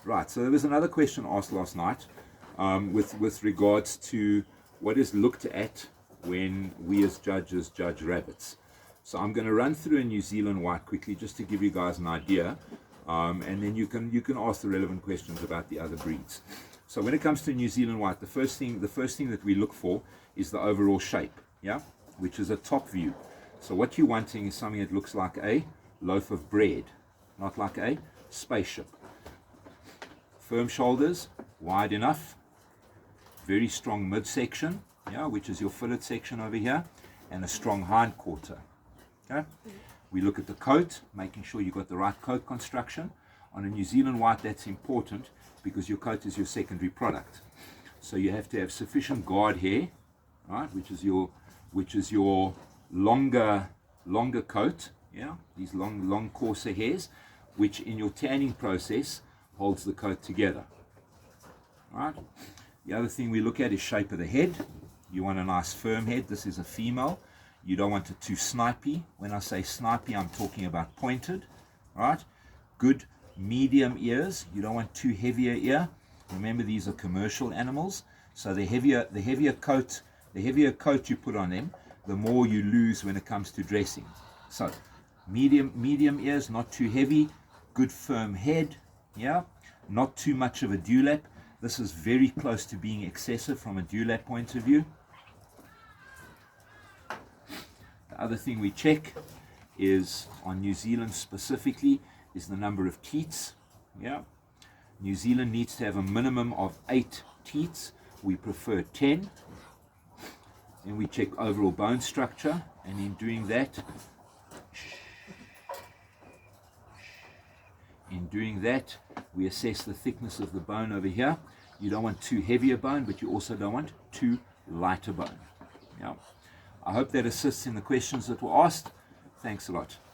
Right, so there was another question asked last night with regards to what is looked at when we as judges judge rabbits. So I'm going to run through a New Zealand white quickly just to give you guys an idea, and then you can ask the relevant questions about the other breeds. So when it comes to New Zealand white, the first thing that we look for is the overall shape, yeah, which is a top view. So what you're wanting is something that looks like a loaf of bread, not like a spaceship. Firm shoulders, wide enough, very strong midsection, yeah, which is your fillet section over here, and a strong hind quarter. Okay. We look at the coat, making sure you've got the right coat construction. On a New Zealand white, that's important because your coat is your secondary product. So you have to have sufficient guard hair, right, which is your longer coat, yeah, these long coarser hairs, which in your tanning process holds the coat together. Right. The other thing we look at is shape of the head. You want a nice firm head. This is a female. You don't want it too snipey. When I say snipey, I'm talking about pointed. Right. Good medium ears. You don't want too heavier ear. Remember, these are commercial animals, so the heavier coat you put on them, the more you lose when it comes to dressing. So medium ears, not too heavy. Good firm head. Yeah, not too much of a dewlap. This is very close to being excessive from a dewlap point of view. The other thing we check is, on New Zealand specifically, is the number of teats. Yeah, New Zealand needs to have a minimum of 8 teats. We prefer 10. And we check overall bone structure, and in doing that, we assess the thickness of the bone over here. You don't want too heavy a bone, but you also don't want too light a bone. Yeah. I hope that assists in the questions that were asked. Thanks a lot.